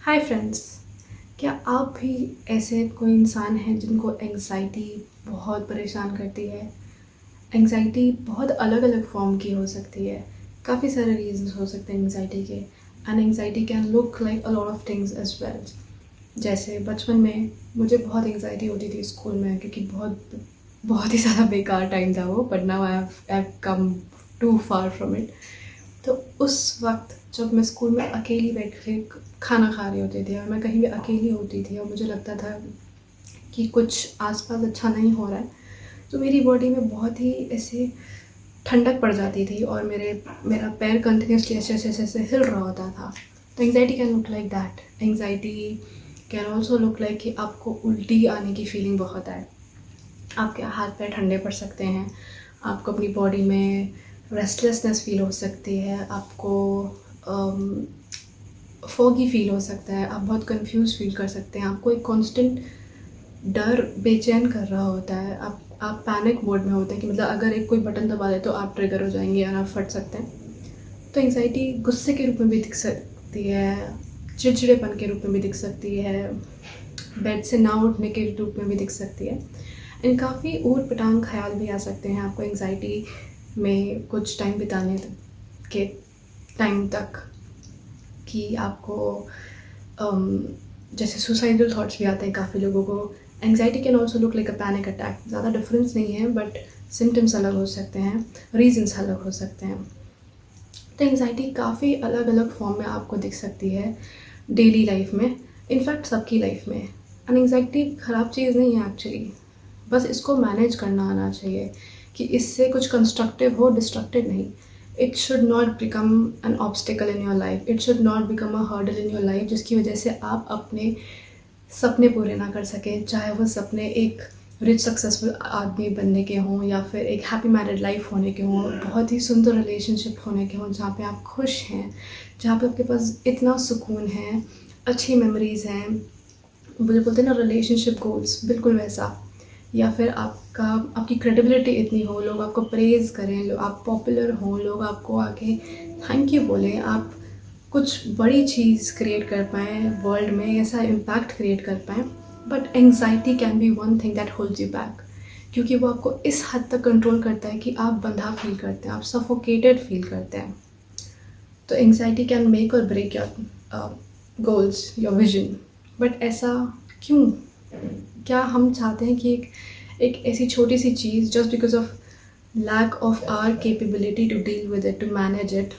Hi friends. क्या आप भी ऐसे कोई इंसान हैं जिनको एंग्जाइटी बहुत परेशान करती है? एंग्जाइटी बहुत अलग अलग फॉर्म की हो सकती है। काफ़ी सारे रीजंस हो सकते हैं एंग्जाइटी के, and anxiety can look like a lot of things as well. जैसे बचपन में मुझे बहुत एंग्जाइटी होती थी स्कूल में, क्योंकि बहुत बहुत ही ज़्यादा बेकार टाइम था वो, but now I have come too far from it. तो उस वक्त जब मैं स्कूल में अकेली बैठ के खाना खा रही होती थी और मैं कहीं भी अकेली होती थी और मुझे लगता था कि कुछ आसपास अच्छा नहीं हो रहा है, तो मेरी बॉडी में बहुत ही ऐसे ठंडक पड़ जाती थी और मेरा पैर कंटिन्यूसली ऐसे ऐसे ऐसे ऐसे हिल रहा होता था। तो anxiety can look like that. Anxiety can also look like कि आपको उल्टी आने की फीलिंग बहुत आए, आपके हाथ पैर ठंडे पड़ सकते हैं, आपको अपनी बॉडी में रेस्टलेसनेस फील हो सकती है, आपको फॉगी फील हो सकता है, आप बहुत कंफ्यूज फील कर सकते हैं, आपको एक कांस्टेंट डर बेचैन कर रहा होता है, आप पैनिक मोड में होते हैं कि मतलब अगर एक कोई बटन दबा दे तो आप ट्रिगर हो जाएंगे और आप फट सकते हैं। तो एंग्जाइटी गुस्से के रूप में भी दिख सकती है, चिड़चिड़ेपन के रूप में भी दिख सकती है, बेड से ना उठने के रूप में भी दिख सकती है, एंड काफ़ी ऊट पटांग ख्याल भी आ सकते हैं आपको एंग्जाइटी में कुछ टाइम बिताने के टाइम तक, कि आपको जैसे सुसाइडल थॉट्स भी आते हैं काफ़ी लोगों को। Anxiety can also look like a panic attack. ज़्यादा डिफरेंस नहीं है, बट सिम्टम्स अलग हो सकते हैं, रीजंस अलग हो सकते हैं। तो एंग्जाइटी काफ़ी अलग अलग फॉर्म में आपको दिख सकती है डेली लाइफ में, इनफैक्ट सबकी लाइफ में। एंड एंग्जाइटी ख़राब चीज़ नहीं है एक्चुअली, बस इसको मैनेज करना आना चाहिए कि इससे कुछ कंस्ट्रक्टिव हो, डिस्ट्रक्टिव नहीं। It should not become an obstacle in your life, it should not become a hurdle in your life जिसकी वजह से आप अपने सपने पूरे ना कर सकें, चाहे वो सपने एक रिच सक्सेसफुल आदमी बनने के हों या फिर एक हैप्पी मैरिड लाइफ होने के हों, बहुत ही सुंदर रिलेशनशिप होने के हों जहाँ पे आप खुश हैं, जहाँ पे आपके पास इतना सुकून है, अच्छी मेमोरीज़ हैं, मुझे बोलते हैं ना रिलेशनशिप गोल्स, बिल्कुल वैसा। या फिर आपकी क्रेडिबिलिटी इतनी हो, लोग आपको प्रेज़ करें, लोग आप पॉपुलर हों, लोग आपको आके थैंक यू बोलें, आप कुछ बड़ी चीज़ क्रिएट कर पाएँ वर्ल्ड में, ऐसा इम्पैक्ट क्रिएट कर पाएँ। But anxiety can be one thing that holds you back, क्योंकि वो आपको इस हद तक कंट्रोल करता है कि आप बंधा फील करते हैं, आप सफोकेटेड फील करते हैं। तो anxiety can make or break your goals, your vision. But ऐसा क्यों? क्या हम चाहते हैं कि एक ऐसी छोटी सी चीज़, just because of lack of our capability to deal with it, to manage it,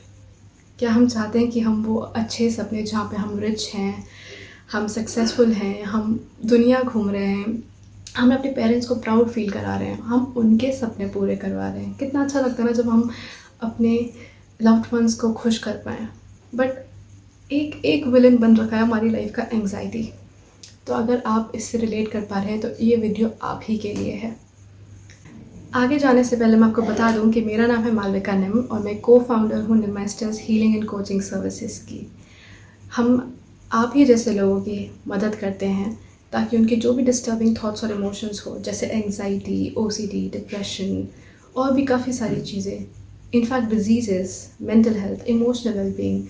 क्या हम चाहते हैं कि हम वो अच्छे सपने जहाँ पे हम रिच हैं, हम सक्सेसफुल हैं, हम दुनिया घूम रहे हैं, हम अपने पेरेंट्स को प्राउड फील करा रहे हैं, हम उनके सपने पूरे करवा रहे हैं? कितना अच्छा लगता है ना जब हम अपने लव्ड वंस को खुश कर पाएँ। बट एक एक विलन बन रखा है हमारी लाइफ का एंग्जाइटी। तो अगर आप इससे रिलेट कर पा रहे हैं तो ये वीडियो आप ही के लिए है। आगे जाने से पहले मैं आपको बता दूं कि मेरा नाम है मालविका निम और मैं को फाउंडर हूँ निमास्टर्स हीलिंग एंड कोचिंग सर्विसेज की। हम आप ही जैसे लोगों की मदद करते हैं ताकि उनके जो भी डिस्टर्बिंग थॉट्स और इमोशंस हो, जैसे एंग्जाइटी, ओसीडी, डिप्रेशन और भी काफ़ी सारी चीज़ें, in fact diseases, mental health, emotional wellbeing,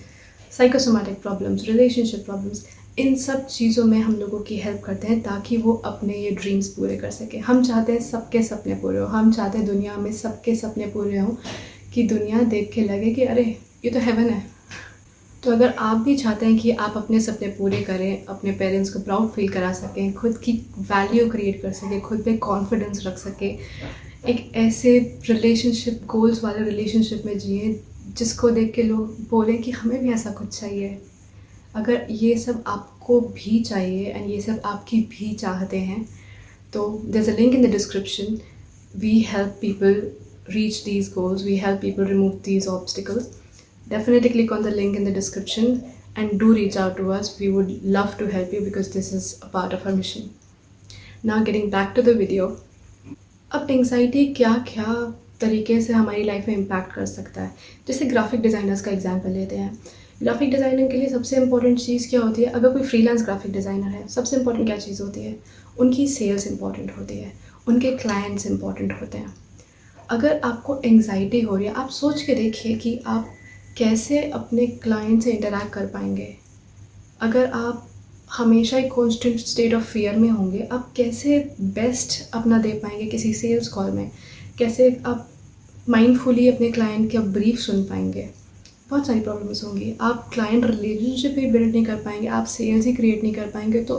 psychosomatic problems, relationship problems, इन सब चीज़ों में हम लोगों की हेल्प करते हैं ताकि वो अपने ये ड्रीम्स पूरे कर सकें। हम चाहते हैं सबके सपने पूरे हो, हम चाहते हैं दुनिया में सबके सपने पूरे हों, कि दुनिया देख के लगे कि अरे ये तो हेवन है। तो अगर आप भी चाहते हैं कि आप अपने सपने पूरे करें, अपने पेरेंट्स को प्राउड फील करा सकें, खुद की वैल्यू क्रिएट कर सकें, खुद पे कॉन्फिडेंस रख सकें, एक ऐसे रिलेशनशिप, गोल्स वाले रिलेशनशिप में जिए जिसको देख के लोग बोलें कि हमें भी ऐसा कुछ चाहिए, अगर ये सब आपको भी चाहिए एंड ये सब आपकी भी चाहते हैं, तो there's a link in the description. We help people reach these goals, we help people remove these obstacles. Definitely click on the link in the description and do reach out to us. We would love to help you because this is a part of our mission. Now getting back to the video. अब anxiety क्या क्या तरीके से हमारी life में impact कर सकता है, जैसे ग्राफिक डिज़ाइनर्स का एग्जांपल लेते हैं। ग्राफिक डिज़ाइनिंग के लिए सबसे इंपॉर्टेंट चीज़ क्या होती है? अगर कोई फ्रीलांस ग्राफिक डिज़ाइनर है, सबसे इंपॉर्टेंट क्या चीज़ होती है? उनकी सेल्स इंपॉर्टेंट होती है, उनके क्लाइंट्स इंपॉर्टेंट होते हैं। अगर आपको एंग्जाइटी हो रही है, आप सोच के देखिए कि आप कैसे अपने क्लाइंट से इंटरैक्ट कर पाएंगे। अगर आप हमेशा एक कॉन्स्टेंट स्टेट ऑफ फियर में होंगे, आप कैसे बेस्ट अपना दे पाएंगे किसी सेल्स कॉल में? कैसे आप माइंडफुली अपने क्लाइंट का ब्रीफ सुन पाएंगे? बहुत सारी प्रॉब्लम्स होंगी। आप क्लाइंट रिलेशनशिप ही बिल्ड नहीं कर पाएंगे, आप सेल्स ही क्रिएट नहीं कर पाएंगे, तो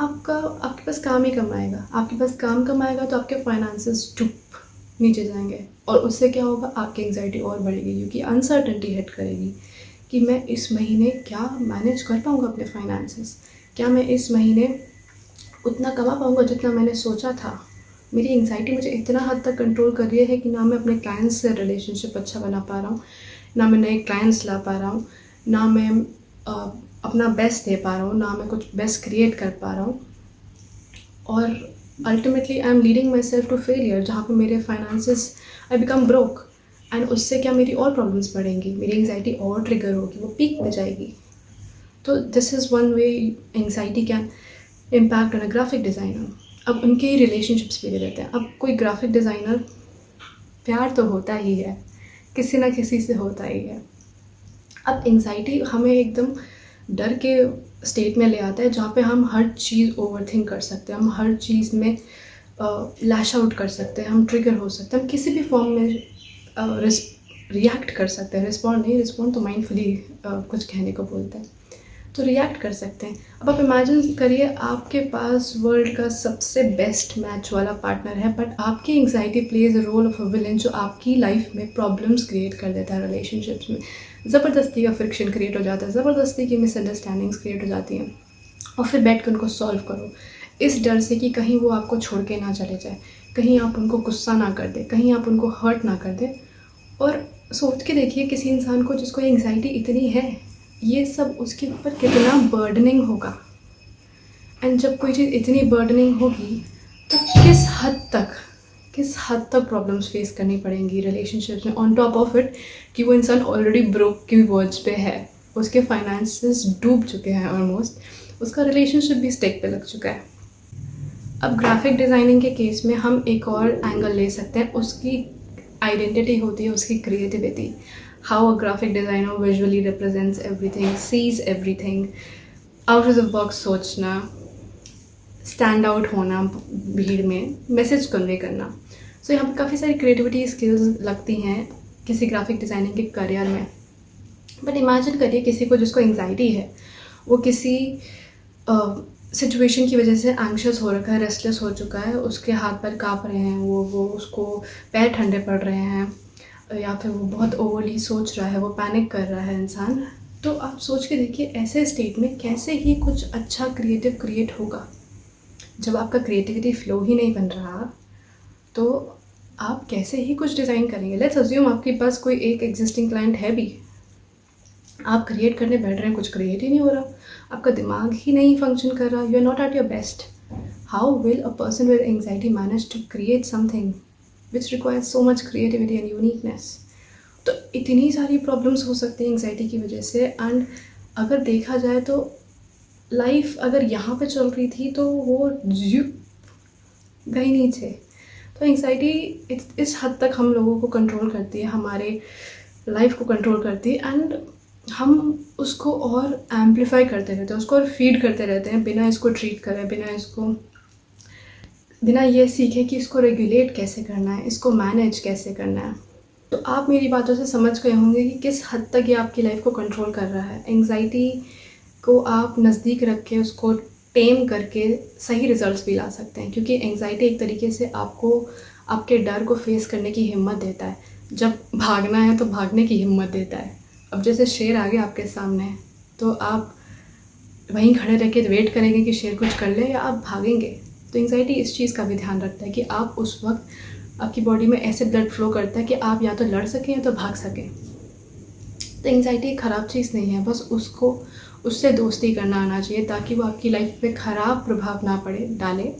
आपके पास काम ही कम आएगा। आपके पास काम कम आएगा तो आपके फाइनेंसेस डूब नीचे जाएंगे, और उससे क्या होगा, आपकी एंग्जाइटी और बढ़ेगी, क्योंकि अनसर्टेनिटी हिट करेगी कि मैं इस महीने क्या मैनेज कर पाऊँगा अपने फाइनेंसेस, क्या मैं इस महीने उतना कमा पाऊँगा जितना मैंने सोचा था। मेरी एंग्जाइटी मुझे इतना हद तक कंट्रोल कर रही है कि ना मैं अपने क्लाइंट्स से रिलेशनशिप अच्छा बना पा रहा हूँ, ना मैं नए क्लाइंट्स ला पा रहा हूँ, ना मैं अपना बेस्ट दे पा रहा हूँ, ना मैं कुछ बेस्ट क्रिएट कर पा रहा हूँ, और ultimately I am leading myself to failure, जहाँ पे मेरे finances I become broke, and उससे क्या मेरी और प्रॉब्लम्स बढ़ेंगी, मेरी एंग्जाइटी और ट्रिगर होगी, वो पीक में जाएगी। तो this is one way anxiety can impact on a graphic designer. अब उनके ही रिलेशनशिप्स भी ले लेते हैं। अब कोई ग्राफिक डिज़ाइनर, प्यार तो होता ही है, किसी ना किसी से होता ही है। अब एंग्जाइटी हमें एकदम डर के स्टेट में ले आता है, जहाँ पे हम हर चीज़ ओवरथिंक कर सकते हैं, हम हर चीज़ में लैश आउट कर सकते हैं, हम ट्रिगर हो सकते हैं, हम किसी भी फॉर्म में रिएक्ट कर सकते हैं। रिस्पॉन्ड तो माइंडफुली कुछ कहने को बोलते हैं, तो रिएक्ट कर सकते हैं। अब आप इमेजिन करिए, आपके पास वर्ल्ड का सबसे बेस्ट मैच वाला पार्टनर है, बट आपकी anxiety plays a role of a villain, जो आपकी लाइफ में प्रॉब्लम्स क्रिएट कर देता है, रिलेशनशिप्स में ज़बरदस्ती का फ्रिक्शन क्रिएट हो जाता है, ज़बरदस्ती की मिसअंडरस्टैंडिंग्स क्रिएट हो जाती हैं, और फिर बैठ कर उनको सॉल्व करो, इस डर से कि कहीं वो आपको छोड़ के ना चले जाए, कहीं आप उनको गुस्सा ना कर दे, कहीं आप उनको हर्ट ना कर दे। और सोच के देखिए, किसी इंसान को जिसको एंग्जाइटी इतनी है, ये सब उसके ऊपर कितना बर्डनिंग होगा। एंड जब कोई चीज़ इतनी बर्डनिंग होगी, तो किस हद तक प्रॉब्लम्स फेस करनी पड़ेंगी रिलेशनशिप्स में, ऑन टॉप ऑफ इट कि वो इंसान ऑलरेडी ब्रोक की वर्ड्स पे है, उसके फाइनेंसेस डूब चुके हैं ऑलमोस्ट, उसका रिलेशनशिप भी स्टेक पे लग चुका है। अब ग्राफिक डिज़ाइनिंग के केस में हम एक और एंगल ले सकते हैं। उसकी आइडेंटिटी होती है उसकी creativity, how a graphic designer visually represents everything, sees everything, out of the box सोचना, स्टैंड आउट होना भीड़ में, मैसेज कन्वे करना। सो यहाँ पर काफ़ी सारी क्रिएटिविटी स्किल्स लगती हैं किसी ग्राफिक डिज़ाइनिंग के करियर में। बट इमेजिन करिए किसी को जिसको एंग्जाइटी है, वो किसी सिचुएशन की वजह से एंग्शियस हो रखा है, रेस्टलेस हो चुका है, उसके हाथ पैर काँप रहे हैं, वो उसको पैर ठंडे पड़ रहे हैं, या फिर वो बहुत ओवरली सोच रहा है, वो पैनिक कर रहा है इंसान। तो आप सोच के देखिए, ऐसे स्टेट में कैसे ही कुछ अच्छा क्रिएटिव क्रिएट होगा। जब आपका क्रिएटिविटी फ्लो ही नहीं बन रहा, तो आप कैसे ही कुछ डिज़ाइन करेंगे। लेट्स अज्यूम आपके पास कोई एक एग्जिस्टिंग क्लाइंट है भी, आप क्रिएट करने बैठ रहे हैं, कुछ क्रिएट ही नहीं हो रहा, आपका दिमाग ही नहीं फंक्शन कर रहा, you are not at your best. How will a person with anxiety manage to create something which requires so much creativity and uniqueness? तो इतनी सारी प्रॉब्लम्स हो सकती हैं एंग्जाइटी की वजह से। एंड अगर देखा जाए तो लाइफ अगर यहाँ पे चल रही थी तो वो गई नीचे। तो एंग्जाइटी इस हद तक हम लोगों को कंट्रोल करती है, हमारे लाइफ को कंट्रोल करती है, एंड हम उसको और एम्पलीफाई करते रहते हैं, उसको और फीड करते रहते हैं, बिना इसको ट्रीट करें, बिना ये सीखे कि इसको रेगुलेट कैसे करना है, इसको मैनेज कैसे करना है। तो आप मेरी बातों से समझ गए होंगे कि किस हद तक ये आपकी लाइफ को कंट्रोल कर रहा है। एंग्जाइटी को आप नज़दीक रख के उसको टेम करके सही रिजल्ट्स भी ला सकते हैं, क्योंकि एंग्जाइटी एक तरीके से आपको आपके डर को फेस करने की हिम्मत देता है। जब भागना है तो भागने की हिम्मत देता है। अब जैसे शेर आ गया आपके सामने, तो आप वहीं खड़े रह के वेट करेंगे कि शेर कुछ कर ले, या आप भागेंगे? तो एंग्जाइटी इस चीज़ का भी ध्यान रखता है कि आप उस वक्त आपकी बॉडी में ऐसे ब्लड फ्लो करता है कि आप या तो लड़ सकें या तो भाग सकें। तो एंग्जाइटी एक ख़राब चीज़ नहीं है, बस उससे दोस्ती करना आना चाहिए, ताकि वो आपकी लाइफ पे ख़राब प्रभाव ना डाले,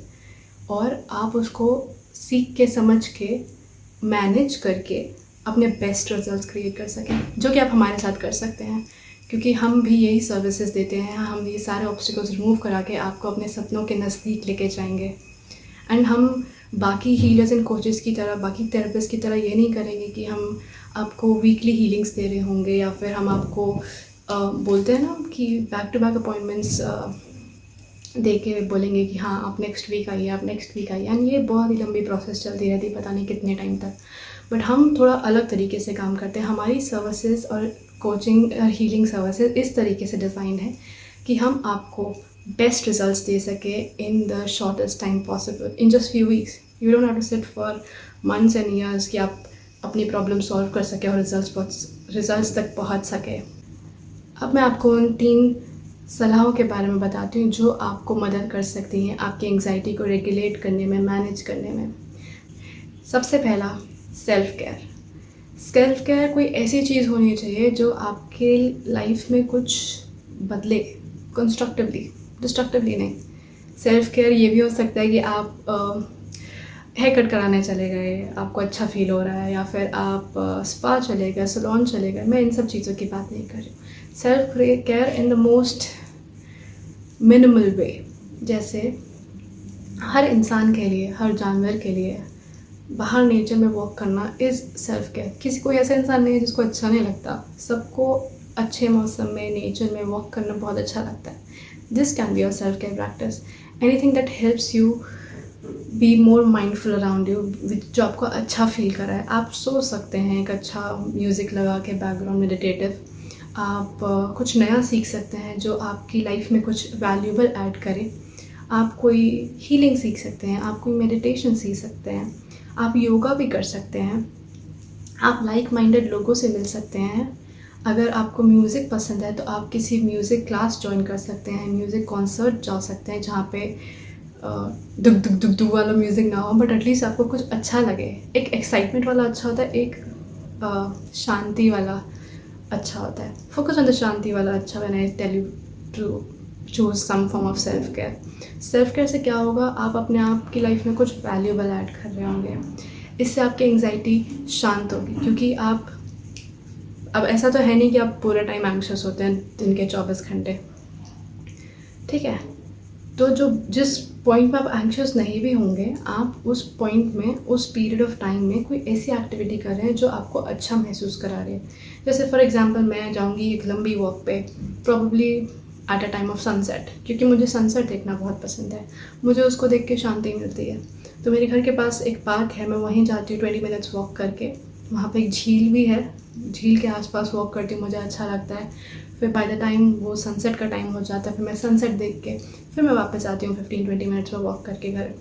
और आप उसको सीख के समझ के मैनेज करके अपने बेस्ट रिजल्ट्स क्रिएट कर सकें, जो कि आप हमारे साथ कर सकते हैं, क्योंकि हम भी यही सर्विसेज देते हैं। हम ये सारे ऑब्स्टिकल्स रिमूव करा के आपको अपने सपनों के नज़दीक लेके जाएंगे। एंड हम बाकी हीलर्स एंड कोचेस की तरह, बाकी थेरेपिस्ट की तरह ये नहीं करेंगे कि हम आपको वीकली हीलिंग्स दे रहे होंगे, या फिर हम आपको बोलते हैं ना कि बैक टू बैक अपॉइंटमेंट्स दे के बोलेंगे कि हाँ आप नेक्स्ट वीक आइए, आप नेक्स्ट वीक आइए, एंड ये बहुत ही लंबी प्रोसेस चलती रहती है, पता नहीं कितने टाइम तक। बट हम थोड़ा अलग तरीके से काम करते हैं। हमारी सर्विसेज और कोचिंग और हीलिंग सर्विसेज इस तरीके से डिज़ाइन है कि हम आपको बेस्ट रिजल्ट्स दे सके in the shortest time possible, in just few weeks. You don't have to sit for months and years कि आप अपनी प्रॉब्लम सॉल्व कर सके और रिजल्ट्स तक पहुंच सके। अब मैं आपको उन 3 सलाहों के बारे में बताती हूँ जो आपको मदद कर सकती हैं आपकी एंग्जाइटी को रेगुलेट करने में, मैनेज करने में। सबसे पहला, सेल्फ केयर। सेल्फ केयर कोई ऐसी चीज़ होनी चाहिए जो आपके लाइफ में कुछ बदले, कंस्ट्रक्टिवली, डिस्ट्रक्टिवली नहीं। सेल्फ केयर ये भी हो सकता है कि आप हेयर कट कराने चले गए, आपको अच्छा फील हो रहा है, या फिर आप स्पा चले गए, सैलून चले गए। मैं इन सब चीज़ों की बात नहीं कर रही हूँ। Self care in the most minimal way, जैसे हर इंसान के लिए, हर जानवर के लिए बाहर नेचर में वॉक करना इज़ सेल्फ केयर। किसी कोई ऐसा इंसान नहीं है जिसको अच्छा नहीं लगता। सबको अच्छे मौसम में नेचर में वॉक करना बहुत अच्छा लगता है। This can be your self care practice. Anything that helps you be more mindful around you, जो आपको अच्छा फील कर रहा है। आप सो सकते हैं एक अच्छा म्यूज़िक लगा के, बैकग्राउंड मेडिटेटिव। आप कुछ नया सीख सकते हैं जो आपकी लाइफ में कुछ वैल्यूबल ऐड करे। आप कोई हीलिंग सीख सकते हैं, आप कोई मेडिटेशन सीख सकते हैं, आप योगा भी कर सकते हैं, आप लाइक माइंडेड लोगों से मिल सकते हैं। अगर आपको म्यूज़िक पसंद है तो आप किसी म्यूज़िक क्लास ज्वाइन कर सकते हैं, म्यूज़िक कॉन्सर्ट जा सकते हैं जहाँ पे दुक दुक दुक दुक वाला म्यूज़िक ना हो, बट एटलीस्ट आपको कुछ अच्छा लगे। एक एक्साइटमेंट वाला अच्छा होता है, एक शांति वाला अच्छा होता है। फोकस ऑन द शांति वाला अच्छा। When I tell you to choose some form of self care. Self care से क्या होगा, आप अपने आप की लाइफ में कुछ वैल्यूबल ऐड कर रहे होंगे। इससे आपकी एंग्जाइटी शांत होगी, क्योंकि आप, अब ऐसा तो है नहीं कि आप पूरा टाइम एंग्शियस होते हैं दिन के 24 घंटे, ठीक है। तो जिस पॉइंट में आप एंग्शियस नहीं भी होंगे, आप उस पॉइंट में, उस पीरियड ऑफ टाइम में कोई ऐसी एक्टिविटी कर रहे हैं जो आपको अच्छा महसूस करा रही है। जैसे फॉर एग्जांपल मैं जाऊंगी एक लंबी वॉक पे, probably at a time of sunset, क्योंकि मुझे सनसेट देखना बहुत पसंद है। मुझे उसको देख के शांति मिलती है। तो मेरे घर के पास एक पार्क है, मैं वहीं जाती हूँ 20 मिनट्स वॉक करके। वहाँ पे एक झील भी है, झील के आसपास वॉक करती हूँ, मुझे अच्छा लगता है। फिर बाय द टाइम वो सनसेट का टाइम हो जाता है, फिर मैं सनसेट देख के फिर मैं वापस आती हूँ 15-20 मिनट्स में वॉक करके घर।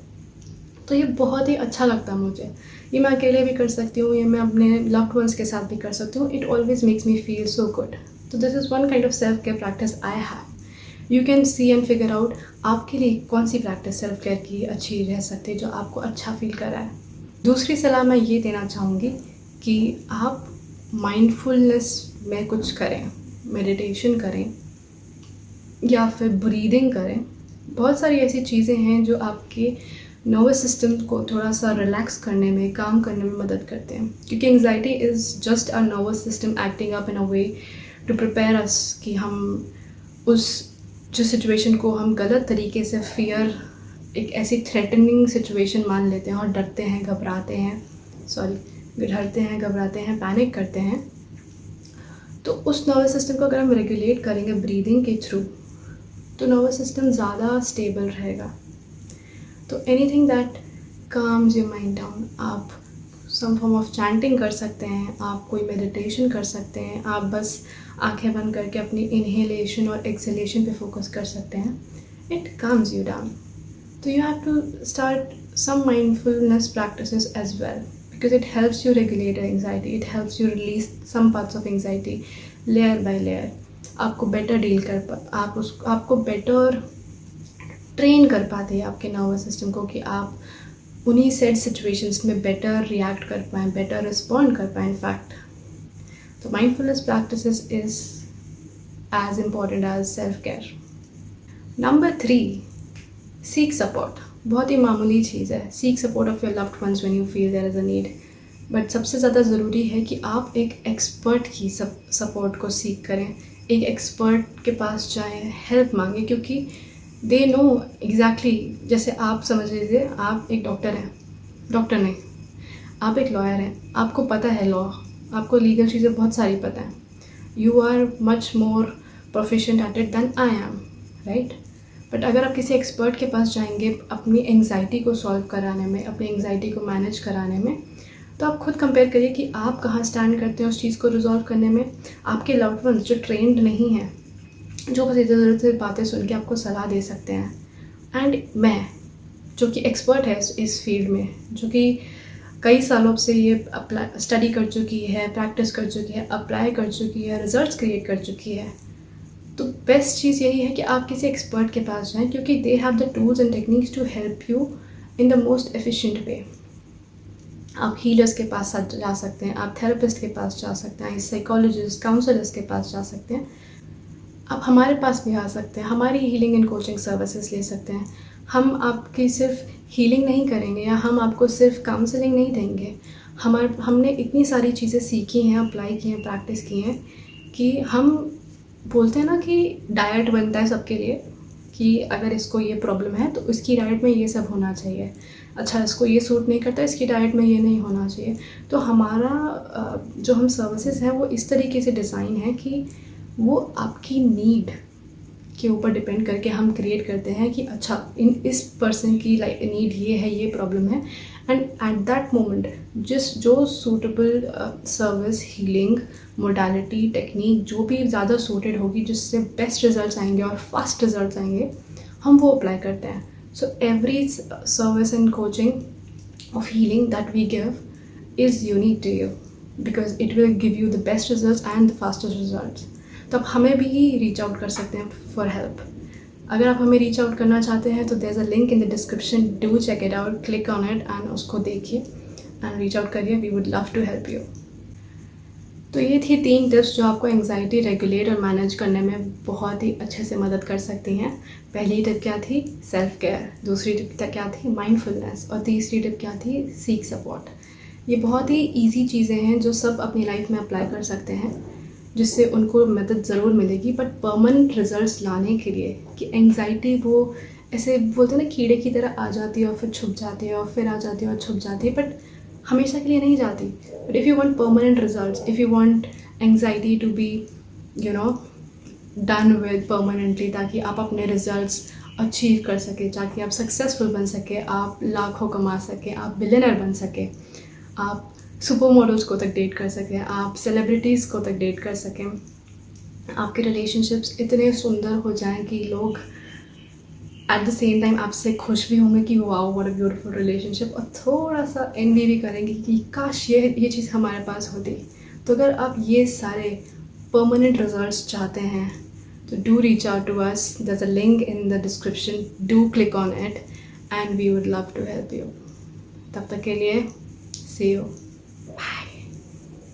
तो ये बहुत ही अच्छा लगता है मुझे। ये मैं अकेले भी कर सकती हूँ, ये मैं अपने लव्ड वंस के साथ भी कर सकती हूँ। It always makes me feel so good. तो this is one kind of self care practice I have. You can see and figure out आपके लिए कौन सी प्रैक्टिस सेल्फ केयर की अच्छी रह सकती है, जो आपको अच्छा फील कर रहा है। दूसरी सलाह मैं ये देना चाहूँगी कि आप माइंडफुलनेस में कुछ करें, मेडिटेशन करें या फिर ब्रीदिंग करें। बहुत सारी ऐसी चीज़ें हैं जो आपके नर्वस सिस्टम को थोड़ा सा रिलैक्स करने में, काम करने में मदद करते हैं। क्योंकि anxiety is just a nervous system acting up in a way to prepare us कि हम उस जो सिचुएशन को हम गलत तरीके से फियर, एक ऐसी थ्रेटनिंग सिचुएशन मान लेते हैं और डरते हैं, घबराते हैं, पैनिक करते हैं। तो उस नर्वस सिस्टम को अगर हम रेगुलेट करेंगे ब्रीदिंग के थ्रू, तो नर्वस सिस्टम ज़्यादा स्टेबल रहेगा। तो anything that calms your mind down, आप सम फॉर्म ऑफ चैंटिंग कर सकते हैं, आप कोई मेडिटेशन कर सकते हैं, आप बस आंखें बंद करके अपनी इनहेलेशन और एक्सहेलेशन पे फोकस कर सकते हैं। It calms you down. तो you have to start some mindfulness practices as well, because it helps you regulate your anxiety, it helps you release some parts of anxiety layer by layer। आपको better deal कर आपको better train कर पाते हैं आपके nervous system को कि आप उन्हीं सेट सिचुएशंस में बेटर रिएक्ट कर पाएँ, बेटर रिस्पॉन्ड कर पाएँ इनफैक्ट। तो mindfulness practices is as important as self care. Number 3, seek support. बहुत ही मामूली चीज़ है, seek support of your loved ones when you feel there is a need. But सबसे ज़्यादा ज़रूरी है कि आप एक एक्सपर्ट की सपोर्ट को सीक करें, एक एक्सपर्ट के पास जाएं, हेल्प मांगें, क्योंकि दे नो एग्जैक्टली। जैसे आप समझ लीजिए आप एक डॉक्टर नहीं, आप एक लॉयर हैं, आपको पता है लॉ, आपको लीगल चीज़ें बहुत सारी पता है। You are much more proficient at it than I am, right? But अगर आप किसी एक्सपर्ट के पास जाएंगे अपनी एंग्जाइटी को सॉल्व कराने में, अपनी एंग्जाइटी को मैनेज कराने में, तो आप खुद कंपेयर करिए कि आप कहाँ स्टैंड करते हैं उस चीज़ को रिजॉल्व करने में। आपके लव्ड वंस जो ट्रेंड नहीं हैं, जो बस इधर उधर बातें सुन के आपको सलाह दे सकते हैं, एंड मैं जो कि एक्सपर्ट है इस फील्ड में, जो कि कई सालों से ये अप्लाई स्टडी कर चुकी है, प्रैक्टिस कर चुकी है, अप्लाई कर चुकी है, रिजल्ट्स क्रिएट कर चुकी है, तो बेस्ट चीज़ यही है कि आप किसी एक्सपर्ट के पास जाएं, क्योंकि they have the tools and techniques to help you in the most efficient way. आप हीलर्स के पास जा सकते हैं, आप थेरेपिस्ट के पास जा सकते हैं, साइकोलॉजिस्ट, काउंसलर्स के पास जा सकते हैं, आप हमारे पास भी आ सकते हैं, हमारी हीलिंग एंड कोचिंग सर्विसेज ले सकते हैं। हम आपकी सिर्फ हीलिंग नहीं करेंगे या हम आपको सिर्फ काउंसलिंग नहीं देंगे। हमने इतनी सारी चीज़ें सीखी हैं, अप्लाई की हैं, प्रैक्टिस की हैं कि हम बोलते हैं ना कि डाइट बनता है सबके लिए, कि अगर इसको ये प्रॉब्लम है तो इसकी डाइट में ये सब होना चाहिए, अच्छा इसको ये सूट नहीं करता इसकी डाइट में ये नहीं होना चाहिए। तो हमारा जो हम सर्विसेज हैं वो इस तरीके से डिज़ाइन है कि वो आपकी नीड के ऊपर डिपेंड करके हम क्रिएट करते हैं कि अच्छा इस पर्सन की नीड ये है, ये प्रॉब्लम है, एंड एट दैट मोमेंट जो suitable service, healing modality, technique जो भी ज़्यादा सूटेड होगी, जिससे बेस्ट रिजल्ट्स आएंगे और फास्ट रिजल्ट्स आएंगे, हम वो अप्लाई करते हैं। So every service and coaching of healing that we give is unique to you, because it will give you the best results and the fastest results. तो आप हमें भी रीच आउट कर सकते हैं फॉर हेल्प। अगर आप हमें रीच आउट करना चाहते हैं तो there is a link in the description, do check it out, click on it and उसको देखिए एंड रीच आउट करिए, we would love to help you. तो ये थी 3 टिप्स जो आपको एंग्जाइटी रेगुलेट और मैनेज करने में बहुत ही अच्छे से मदद कर सकती हैं। पहली टिप क्या थी? Self care. दूसरी टिप क्या थी? माइंडफुलनेस। और तीसरी टिप क्या थी? Seek support. ये बहुत ही ईजी चीज़ें हैं जो सब अपनी लाइफ में अप्लाई कर सकते हैं, जिससे उनको मदद ज़रूर मिलेगी, बट परमानेंट रिजल्ट्स लाने के लिए कि एंग्जाइटी वो ऐसे बोलते हैं ना कीड़े की तरह आ जाती है और फिर छुप जाती है और फिर आ जाती है और छुप जाती है, बट हमेशा के लिए नहीं जाती। But if you want permanent results, if you want anxiety to be done with permanently, ताकि आप अपने रिजल्ट्स अचीव कर सके, ताकि आप सक्सेसफुल बन सके, आप लाखों कमा सके, आप बिलियनर बन सके, आप सुपर मॉडल्स को तक डेट कर सकें, आप सेलिब्रिटीज़ को तक डेट कर सकें, आपके रिलेशनशिप्स इतने सुंदर हो जाएं कि लोग एट द सेम टाइम आपसे खुश भी होंगे कि wow what a beautiful relationship, और थोड़ा सा एनवी भी करेंगे कि काश ये चीज़ हमारे पास होती। तो अगर आप ये सारे परमानेंट रिजल्ट्स चाहते हैं तो do reach out to us, there is a link in the description, do click on it and we would love to help you. तब तक के लिए see you.